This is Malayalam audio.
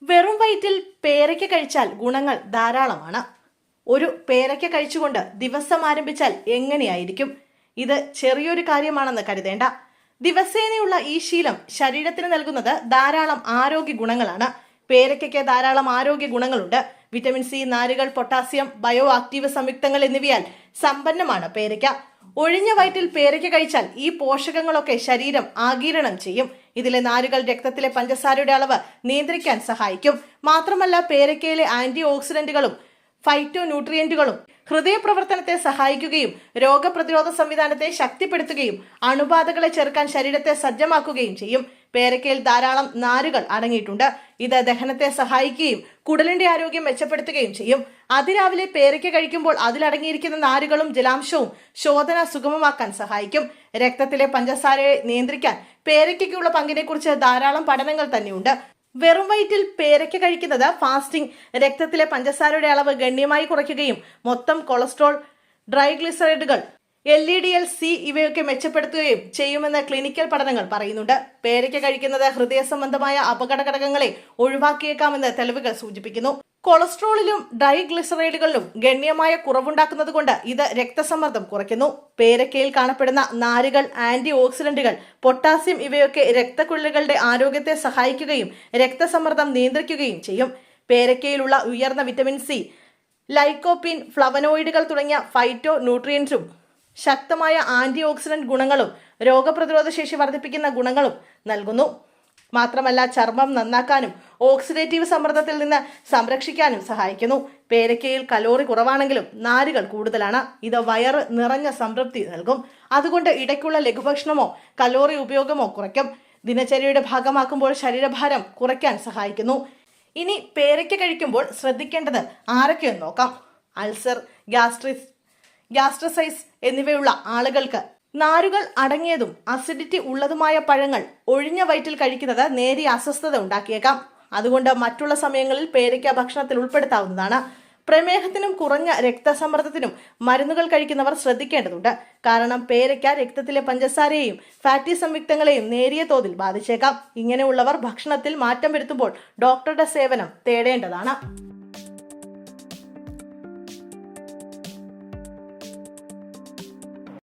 വെറും വയറ്റിൽ പേരയ്ക്ക കഴിച്ചാൽ ഗുണങ്ങൾ ധാരാളമാണ്. ഒരു പേരയ്ക്ക കഴിച്ചുകൊണ്ട് ദിവസം ആരംഭിച്ചാൽ എങ്ങനെയായിരിക്കും? ഇത് ചെറിയൊരു കാര്യമാണെന്ന് കരുതേണ്ട. ദിവസേനയുള്ള ഈ ശീലം ശരീരത്തിന് നൽകുന്നത് ധാരാളം ആരോഗ്യ ഗുണങ്ങളാണ്. പേരയ്ക്കയ്ക്ക് ധാരാളം ആരോഗ്യ ഗുണങ്ങളുണ്ട്. വിറ്റമിൻ സി, നാരുകൾ, പൊട്ടാസ്യം, ബയോ ആക്റ്റീവ് സംയുക്തങ്ങൾ എന്നിവയാൽ സമ്പന്നമാണ് പേരയ്ക്ക. ഒഴിഞ്ഞ വയറ്റിൽ പേരയ്ക്ക കഴിച്ചാൽ ഈ പോഷകങ്ങളൊക്കെ ശരീരം ആഗിരണം ചെയ്യും. ഇതിലെ നാരുകൾ രക്തത്തിലെ പഞ്ചസാരയുടെ അളവ് നിയന്ത്രിക്കാൻ സഹായിക്കും. മാത്രമല്ല, പേരയ്ക്കയിലെ ആന്റി ഓക്സിഡന്റുകളും ഫൈറ്റോ ന്യൂട്രിയന്റുകളും ഹൃദയപ്രവർത്തനത്തെ സഹായിക്കുകയും രോഗപ്രതിരോധ സംവിധാനത്തെ ശക്തിപ്പെടുത്തുകയും അണുബാധകളെ ചെറുക്കാൻ ശരീരത്തെ സജ്ജമാക്കുകയും ചെയ്യും. പേരയ്ക്കയിൽ ധാരാളം നാരുകൾ അടങ്ങിയിട്ടുണ്ട്. ഇത് ദഹനത്തെ സഹായിക്കുകയും കുടലിന്റെ ആരോഗ്യം മെച്ചപ്പെടുത്തുകയും ചെയ്യും. അതിരാവിലെ പേരയ്ക്ക കഴിക്കുമ്പോൾ അതിലടങ്ങിയിരിക്കുന്ന നാരുകളും ജലാംശവും ശോധന സുഗമമാക്കാൻ സഹായിക്കും. രക്തത്തിലെ പഞ്ചസാരയെ നിയന്ത്രിക്കാൻ പേരയ്ക്കയ്ക്കുള്ള പങ്കിനെക്കുറിച്ച് ധാരാളം പഠനങ്ങൾ തന്നെയുണ്ട്. വെറും വയറ്റിൽ പേരയ്ക്ക കഴിക്കുന്നത് ഫാസ്റ്റിംഗ് രക്തത്തിലെ പഞ്ചസാരയുടെ അളവ് ഗണ്യമായി കുറയ്ക്കുകയും മൊത്തം കൊളസ്ട്രോൾ, ട്രൈഗ്ലിസറൈഡുകൾ, LDL-C ഇവയൊക്കെ മെച്ചപ്പെടുത്തുകയും ചെയ്യുമെന്ന് ക്ലിനിക്കൽ പഠനങ്ങൾ പറയുന്നുണ്ട്. പേരയ്ക്ക കഴിക്കുന്നത് ഹൃദയ സംബന്ധമായ അപകട ഘടകങ്ങളെ ഒഴിവാക്കിയേക്കാമെന്ന് തെളിവുകൾ സൂചിപ്പിക്കുന്നു. കൊളസ്ട്രോളിലും ഡൈഗ്ലിസറൈഡുകളിലും ഗണ്യമായ കുറവുണ്ടാക്കുന്നത് കൊണ്ട് ഇത് രക്തസമ്മർദ്ദം കുറയ്ക്കുന്നു. പേരയ്ക്കയിൽ കാണപ്പെടുന്ന നാരുകൾ, ആന്റി ഓക്സിഡന്റുകൾ, പൊട്ടാസ്യം ഇവയൊക്കെ രക്തക്കുഴലുകളുടെ ആരോഗ്യത്തെ സഹായിക്കുകയും രക്തസമ്മർദ്ദം നിയന്ത്രിക്കുകയും ചെയ്യും. പേരയ്ക്കയിലുള്ള ഉയർന്ന വിറ്റമിൻ സി, ലൈക്കോപ്പീൻ, ഫ്ലവനോയിഡുകൾ തുടങ്ങിയ ഫൈറ്റോ ന്യൂട്രിയൻസും ശക്തമായ ആന്റി ഓക്സിഡന്റ് ഗുണങ്ങളും രോഗപ്രതിരോധ ശേഷി വർദ്ധിപ്പിക്കുന്ന ഗുണങ്ങളും നൽകുന്നു. മാത്രമല്ല, ചർമ്മം നന്നാക്കാനും ഓക്സിഡേറ്റീവ് സമ്മർദ്ദത്തിൽ നിന്ന് സംരക്ഷിക്കാനും സഹായിക്കുന്നു. പേരയ്ക്കയിൽ കലോറി കുറവാണെങ്കിലും നാരുകൾ കൂടുതലാണ്. ഇത് വയറ് നിറഞ്ഞ സംതൃപ്തി നൽകും. അതുകൊണ്ട് ഇടയ്ക്കുള്ള ലഘുഭക്ഷണമോ കലോറി ഉപയോഗമോ കുറയ്ക്കും. ദിനചര്യയുടെ ഭാഗമാക്കുമ്പോൾ ശരീരഭാരം കുറയ്ക്കാൻ സഹായിക്കുന്നു. ഇനി പേരയ്ക്ക കഴിക്കുമ്പോൾ ശ്രദ്ധിക്കേണ്ടത് ആരൊക്കെയെന്ന് നോക്കാം. അൾസർ, ഗ്യാസ്ട്രസൈസ് എന്നിവയുള്ള ആളുകൾക്ക് നാരുകൾ അടങ്ങിയതും അസിഡിറ്റി ഉള്ളതുമായ പഴങ്ങൾ ഒഴിഞ്ഞ വയറ്റിൽ കഴിക്കുന്നത് നേരിയ അസ്വസ്ഥത ഉണ്ടാക്കിയേക്കാം. അതുകൊണ്ട് മറ്റുള്ള സമയങ്ങളിൽ പേരയ്ക്ക ഭക്ഷണത്തിൽ ഉൾപ്പെടുത്താവുന്നതാണ്. പ്രമേഹത്തിനും കുറഞ്ഞ രക്തസമ്മർദ്ദത്തിനും മരുന്നുകൾ കഴിക്കുന്നവർ ശ്രദ്ധിക്കേണ്ടതുണ്ട്. കാരണം പേരയ്ക്ക രക്തത്തിലെ പഞ്ചസാരയെയും ഫാറ്റി സംയുക്തങ്ങളെയും നേരിയ തോതിൽ ബാധിച്ചേക്കാം. ഇങ്ങനെയുള്ളവർ ഭക്ഷണത്തിൽ മാറ്റം വരുത്തുമ്പോൾ ഡോക്ടറുടെ സേവനം തേടേണ്ടതാണ്.